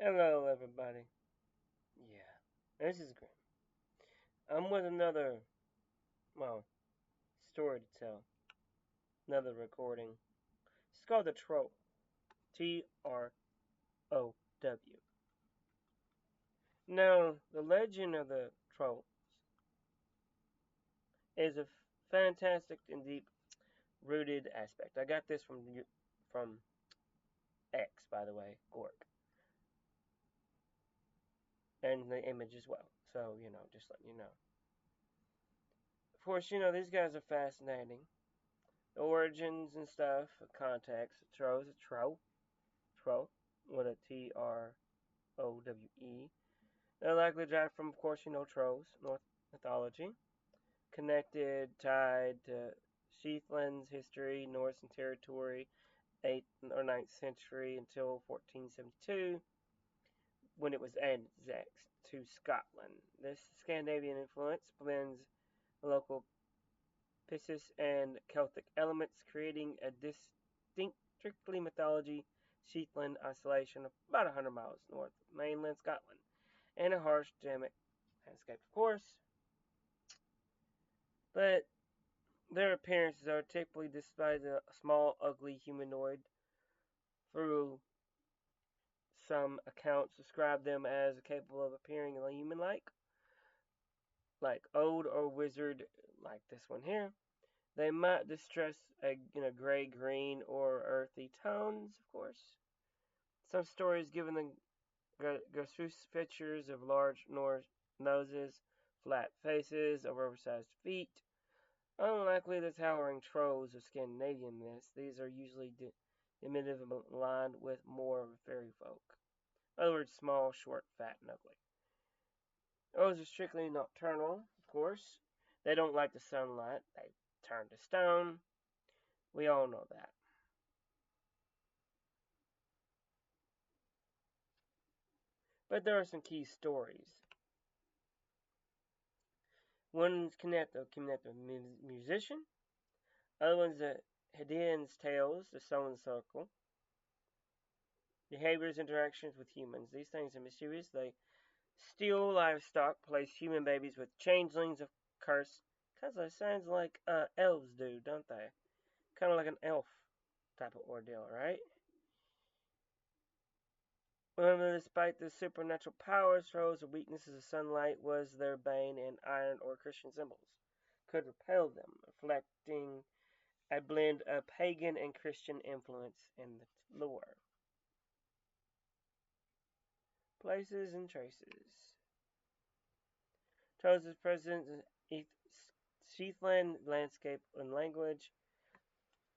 Hello, everybody. Yeah, this is Grim. I'm with another, well, story to tell. Another recording. It's called the Trow. Trow. Now, the legend of the Trow is a fantastic and deep-rooted aspect. I got this from X, by the way, Gork, and the image as well. So just letting you know. Of course, these guys are fascinating. The origins and stuff, context. Trow is a Trow with a Trowe. They're likely derived from, of course, Trows, North mythology, connected, tied to Sheathland's history, Norse and territory, 8th or 9th century until 1472, when it was annexed to Scotland. This Scandinavian influence blends local Pisces and Celtic elements, creating a distinct, strictly mythology Sheathland isolation of about 100 miles north of mainland Scotland, and a harsh, dynamic landscape, of course. But their appearances are typically displayed as a small, ugly humanoid. Through some accounts, describe them as capable of appearing human-like, like old or wizard, like this one here. They might distress gray, green, or earthy tones, of course. Some stories given the grotesque features of large noses, flat faces, or oversized feet. Unlikely the towering trolls of Scandinavian myths, these are usually diminutive and aligned with more of a fairy folk. In other words, small, short, fat, and ugly. Those are strictly nocturnal, of course. They don't like the sunlight. They turn to stone. We all know that. But there are some key stories. One's connected musician. Other one's the Hadean's Tales, the Soul Circle. Behaviors, interactions with humans. These things are mysterious. They steal livestock, place human babies with changelings of curse. Because it sounds like elves do, don't they? Kind of like an elf type of ordeal, right? Remember, despite their supernatural powers, throws or weaknesses of sunlight was their bane, and iron or Christian symbols could repel them, reflecting a blend of pagan and Christian influence in the lore. Places and traces. Charles' presence in Sheathland landscape and language.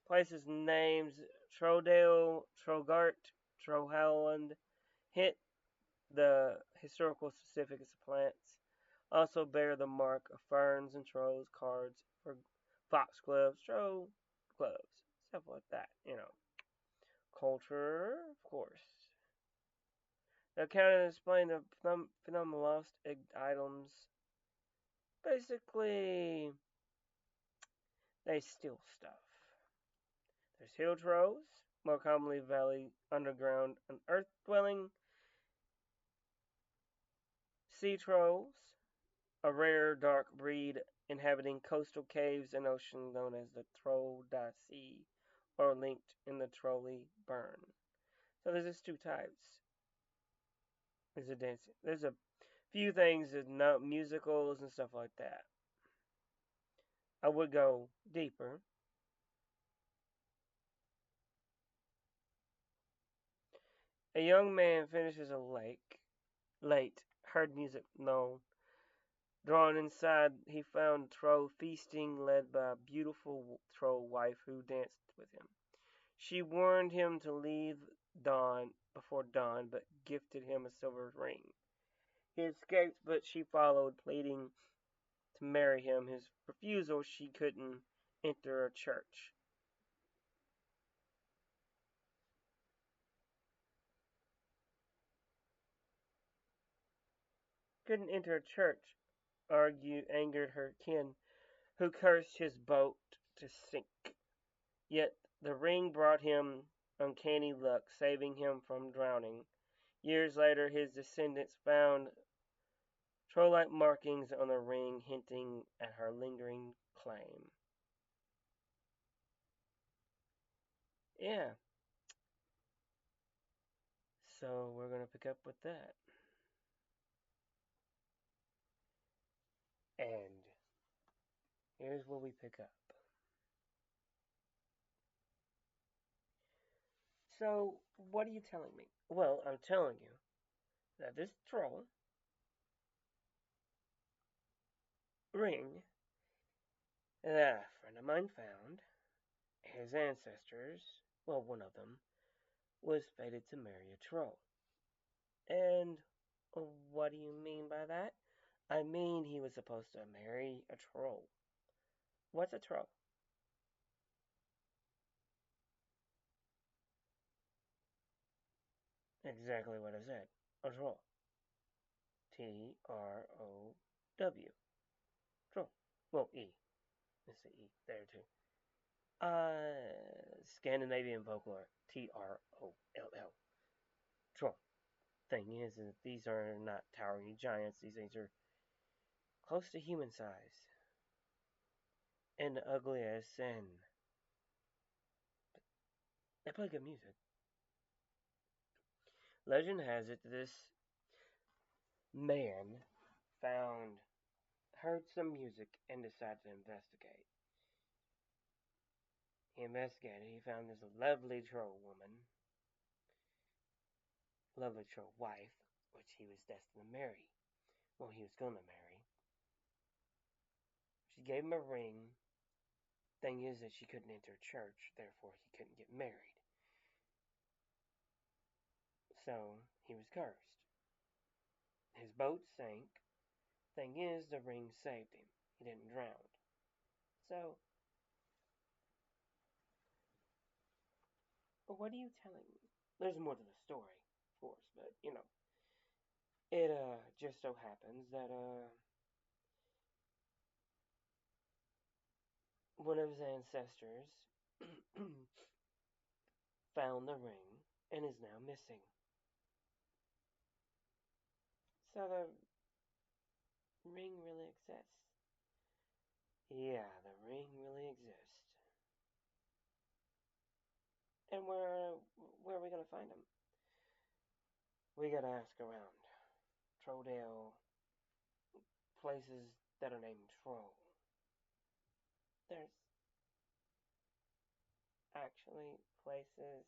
Places names Troudale, Trogart, Trohowland hint the historical specifics of plants. Also bear the mark of ferns and trolls, cards for foxgloves, troll gloves, stuff like that. Culture, of course. The account of displaying the phenomenal lost items. Basically, they steal stuff. There's hill trolls, more commonly valley, underground, and earth dwelling. Sea trolls, a rare dark breed inhabiting coastal caves and oceans known as the Troll Sea, or linked in the Trolley Burn. So there's just two types. There's a dancing. There's a few things, there's musicals and stuff like that. I would go deeper. A young man finishes a late, heard music known. Drawn inside, he found Trow feasting, led by a beautiful Trow wife who danced with him. She warned him to leave before dawn, but gifted him a silver ring. He escaped, but she followed, pleading to marry him. His refusal, she couldn't enter a church. Couldn't enter a church, angered her kin, who cursed his boat to sink. Yet the ring brought him uncanny luck, saving him from drowning. Years later, his descendants found troll-like markings on the ring, hinting at her lingering claim. Yeah, so we're going to pick up with that. And here's where we pick up. So, what are you telling me? Well, I'm telling you that this troll ring that a friend of mine found, his ancestors, well, one of them, was fated to marry a troll. And what do you mean by that? I mean he was supposed to marry a troll. What's a troll? Exactly what I said. A troll. Trow. Troll. Well, E. Let's say E there too. Scandinavian folklore. Troll. Troll. Thing is that these are not towering giants. These things are close to human size and ugly as sin. They play good music. Legend has it that this man heard some music and decided to investigate. He investigated. He found this lovely troll woman, lovely troll wife, which he was destined to marry. Well, he was going to marry. She gave him a ring. Thing is that she couldn't enter church, therefore he couldn't get married. So he was cursed. His boat sank. Thing is, the ring saved him. He didn't drown. So, what are you telling me? There's more to the story, of course, but it just so happens that one of his ancestors found the ring and is now missing. So the ring really exists. Yeah, the ring really exists. And where are we gonna find him? We gotta ask around. Trowdale, places that are named Troll. There's actually places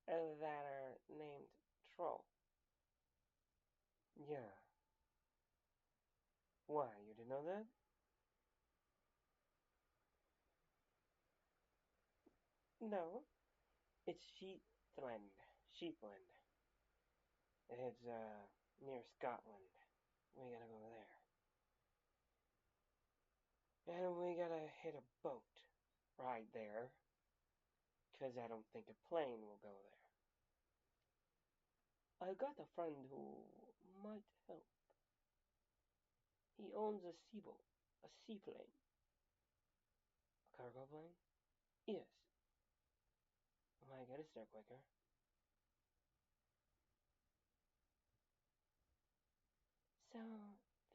that are named Troll. Yeah. Why, you didn't know that? No. It's Sheathland. Sheathland. It's near Scotland. We gotta go there. And we gotta hit a boat right there. 'Cause I don't think a plane will go there. I got a friend who might help. He owns a seaboat. A seaplane. A cargo plane? Yes. I get us there quicker. So,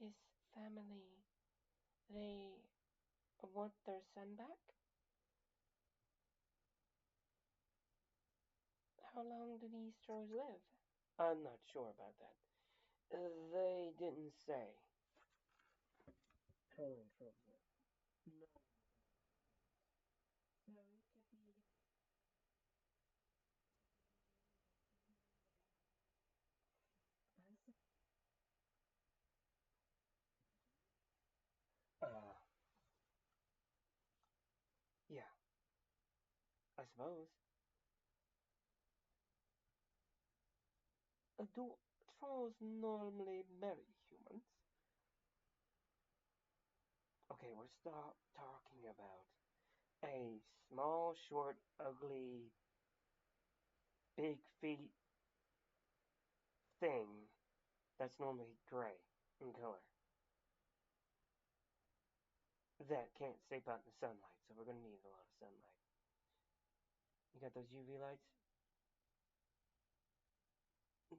this family, they want their son back? How long do these Trows live? I'm not sure about that. They didn't say. How long Trows live? No. Uh, yeah, I suppose. Do Trolls normally marry humans? Okay, we're stop talking about a small, short, ugly, big feet thing that's normally gray in color that can't sleep out in the sunlight, so we're gonna need a lot of sunlight. You got those UV lights?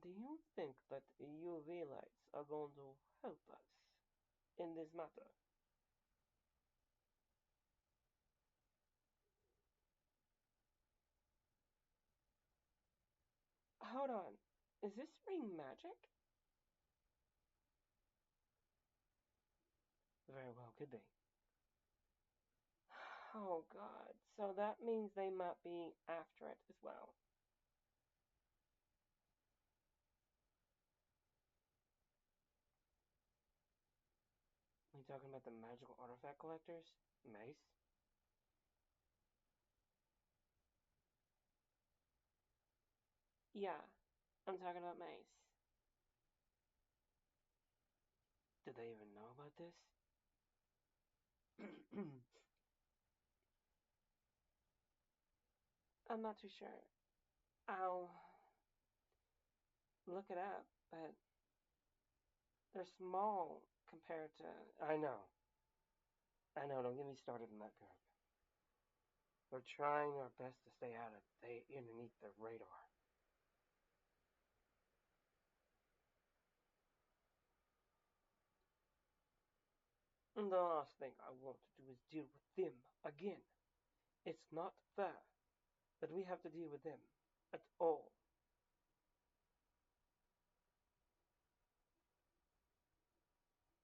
Do you think that UV lights are going to help us in this matter? Hold on. Is this ring magic? Very well, could be. Oh god, so that means they might be after it as well. Are you talking about the magical artifact collectors? Mace? Yeah, I'm talking about Mace. Do they even know about this? I'm not too sure. I'll look it up, but they're small compared to. I know, don't get me started on that group. We're trying our best to stay out of they underneath the radar. And the last thing I want to do is deal with them again. It's not fair that we have to deal with them at all.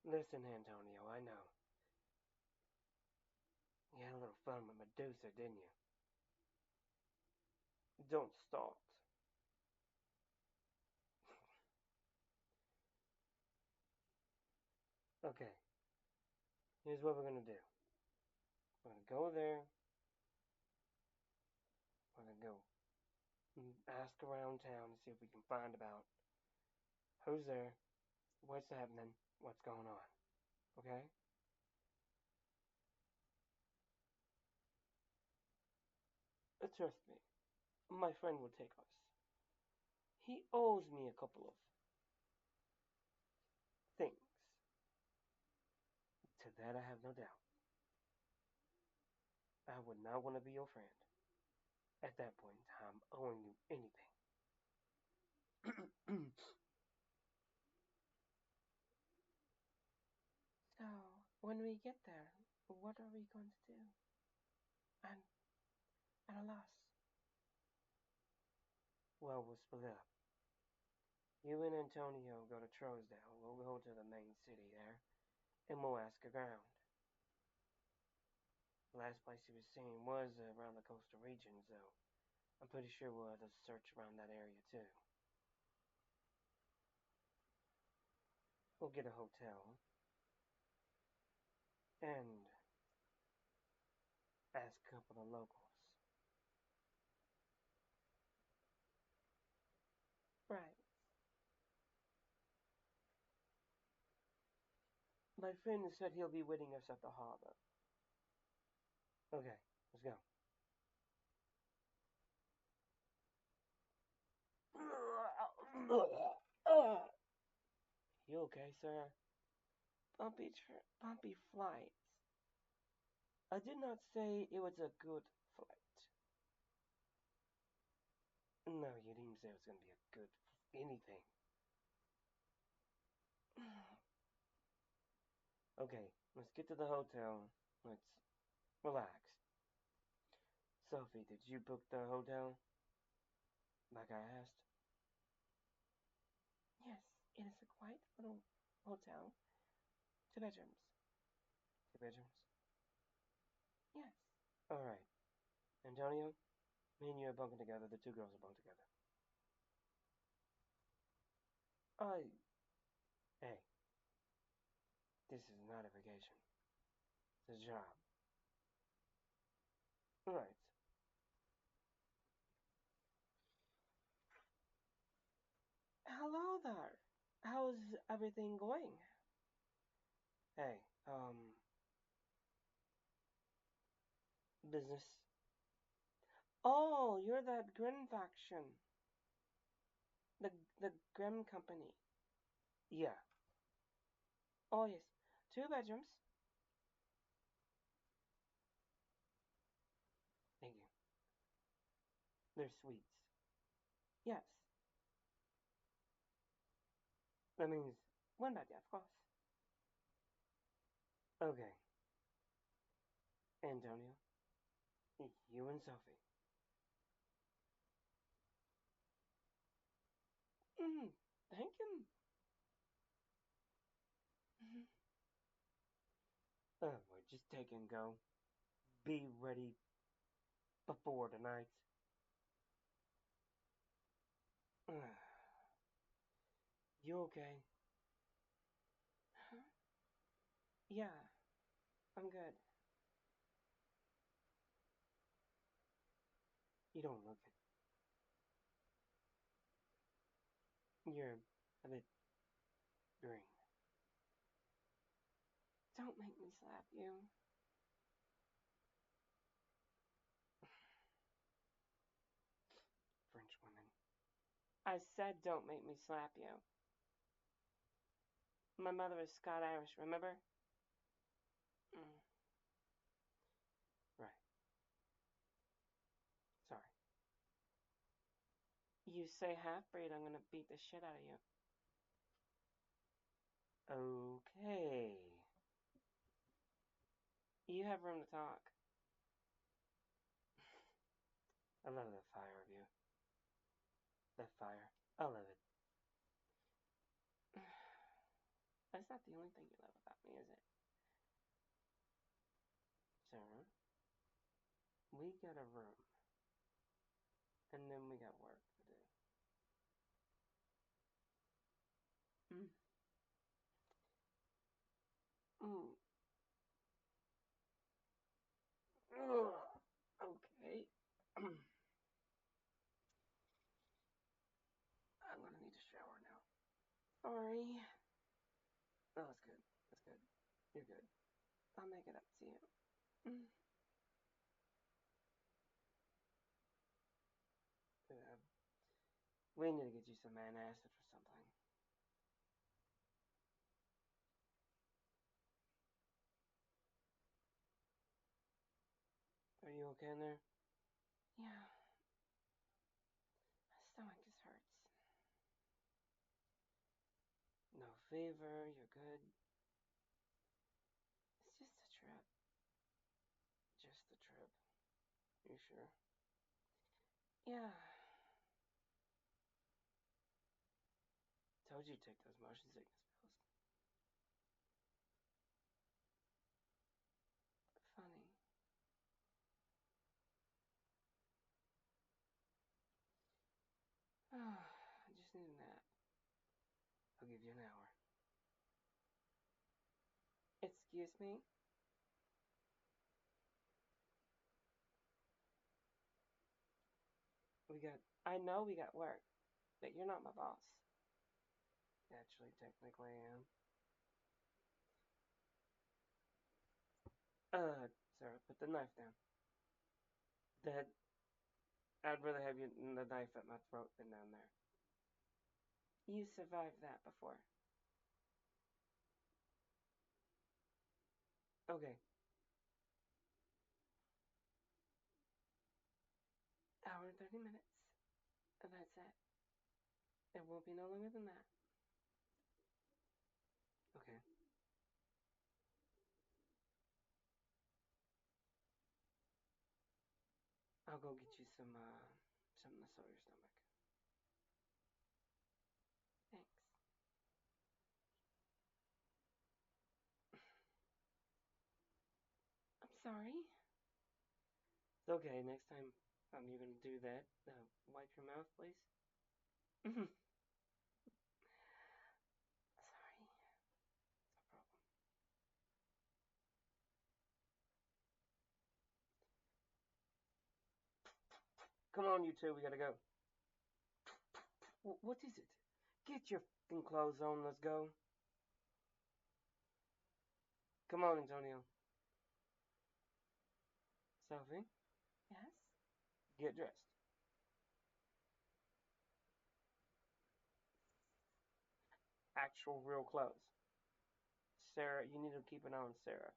Listen, Antonio, I know. You had a little fun with Medusa, didn't you? Don't start. Okay, here's what we're gonna do. We're gonna go there. We're gonna go and ask around town to see if we can find about who's there, what's happening, what's going on. Okay? Trust me, my friend will take us. He owes me a couple of things. To that I have no doubt. I would not want to be your friend at that point in time, owing you anything. So, when we get there, what are we going to do? And at a loss. Well, we'll split up. You and Antonio go to Trousdale. We'll go to the main city there, and we'll ask around. The last place he was seen was around the coastal region, so I'm pretty sure we'll have to search around that area too. We'll get a hotel and ask a couple of locals. Right. My friend said he'll be waiting us at the harbor. Okay, let's go. You okay, sir? Bumpy flight. I did not say it was a good flight. No, you didn't say it was going to be a good anything. Okay, let's get to the hotel. Let's relax. Sophie, did you book the hotel? Like I asked? Yes, it is a quiet little hotel. 2 bedrooms. 2 bedrooms? Yes. Alright. Antonio, me and you are bunking together. The two girls are bunked together. I. Hey, this is not a vacation. It's a job. Alright. Hello there. How's everything going? Hey, business. Oh, you're that Grim faction. The Grim company. Yeah. Oh yes. 2 bedrooms. Thank you. They're suites. Yes. That means one bad day, of course. Okay, Antonio, you and Sophie. Mm, thank you. Well, just take and go. Be ready before tonight. You okay? Huh? Yeah, I'm good. You don't look it. You're a bit green. Don't make me slap you. French women. I said don't make me slap you. My mother is Scot-Irish, remember? Mm, right. Sorry. You say half-breed, I'm gonna beat the shit out of you. Okay. You have room to talk. I love that fire of you. That fire. I love it. That's not the only thing you love about me, is it? Sarah, we got a room. And then we got work to do. Mm. Mm. Ugh. Okay. I'm gonna need a shower now. Sorry. Oh, that's good. That's good. You're good. I'll make it up to you. Mm. Uh, we need to get you some antacid or something. Are you okay in there? Yeah. My stomach just hurts. No fever. You're good. It's just a trip. Just a trip. You sure? Yeah. Told you to take those motion sickness pills. Funny. I just need a nap. I'll give you an hour. Excuse me? I know we got work, but you're not my boss. Actually, technically I am. Sarah, put the knife down. Dad, I'd rather have you the knife at my throat than down there. You survived that before. Okay. Hour and 30 minutes. And that's it. It won't be no longer than that. Okay. I'll go get you something to sew your stomach. Thanks. I'm sorry. It's okay. Next time you're gonna do that, wipe your mouth, please. Sorry. No problem. Come on, you two. We gotta go. What is it? Get your fucking clothes on. Let's go. Come on, Antonio. Sophie, Yes? get dressed. Actual real clothes. Sarah, you need to keep an eye on Sarah.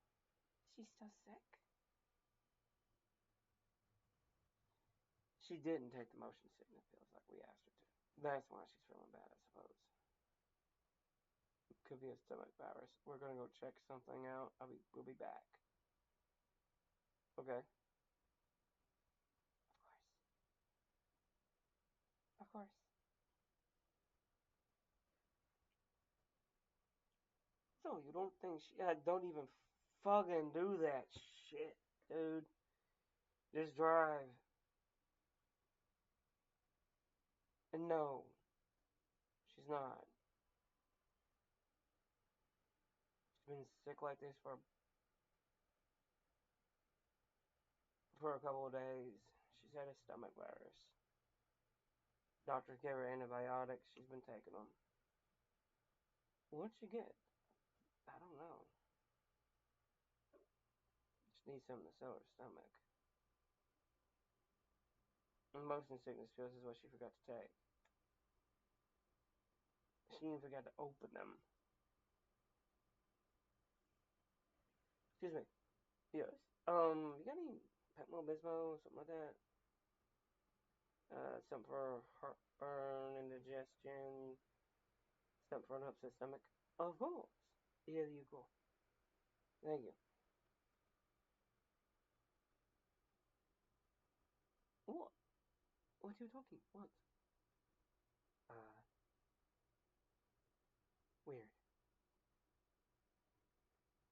She's still sick? She didn't take the motion sickness pills like we asked her to. That's why she's feeling bad, I suppose. Could be a stomach virus. We're gonna go check something out. We'll be back. Okay. Of course. So you don't think don't even fucking do that shit, dude. Just drive. And no, she's not. She's been sick like this for a couple of days. She's had a stomach virus. Doctor gave her antibiotics. She's been taking them. What'd she get? I don't know. Just needs something to settle her stomach. And motion sickness pills is what she forgot to take. She even forgot to open them. Excuse me. Yes. You got any Pepto Bismol, something like that? Something for heartburn, indigestion, something for an upset stomach? Of course. Here you go. Thank you. What? What are you talking? What? Uh, weird.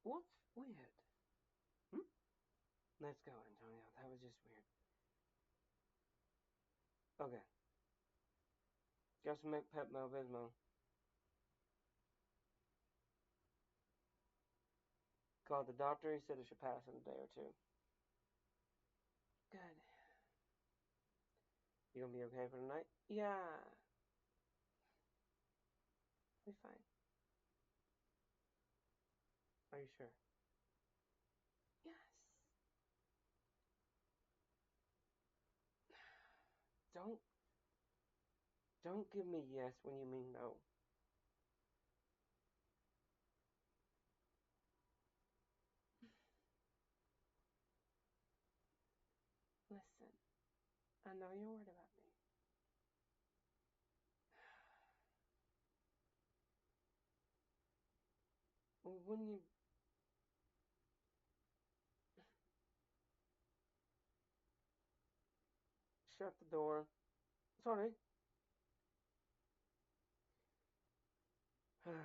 What's weird? Hmm? Let's go, Antonio. That was just weird. Okay. Got some Pepto Bismol. Called the doctor. He said it should pass in a day or two. Good. You gonna be okay for tonight? Yeah. Be fine. Are you sure? Yes. Don't don't give me yes when you mean no. Listen, I know you're worried about me. When you shut the door. Sorry. Here.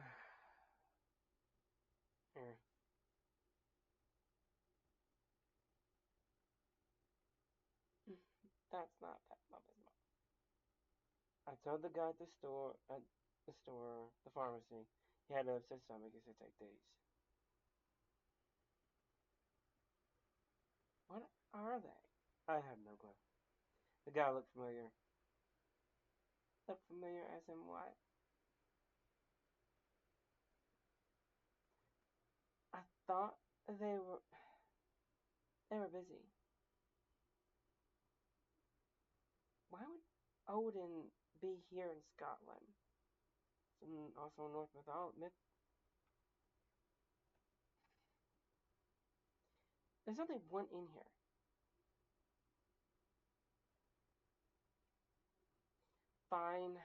That's not Pepto Bismol. I told the guy at the pharmacy, he had an upset stomach. He said take these. What are they? I have no clue. The guy looked familiar. Look familiar as in what? I thought they were busy. Why would Odin be here in Scotland? Some also North myth. There's only one in here. Fine.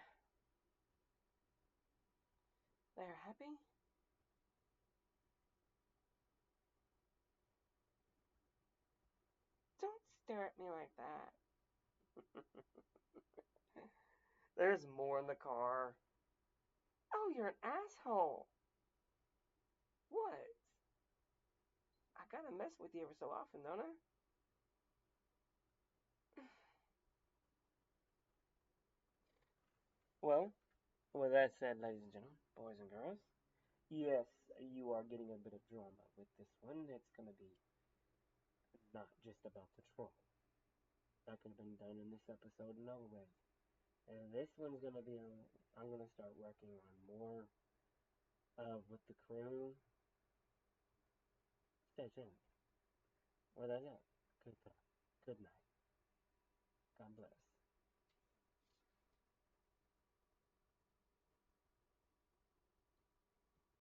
They're happy? Don't stare at me like that. There's more in the car. Oh, you're an asshole. What? I gotta mess with you every so often, don't I? Well, with that said, ladies and gentlemen, boys and girls, yes, you are getting a bit of drama with this one. It's gonna be not just about the troll. That could have been done in this episode and over with. And this one's gonna be I'm gonna start working on more with the crew. Stay tuned. Well, that's it. Good talk. Good night. God bless.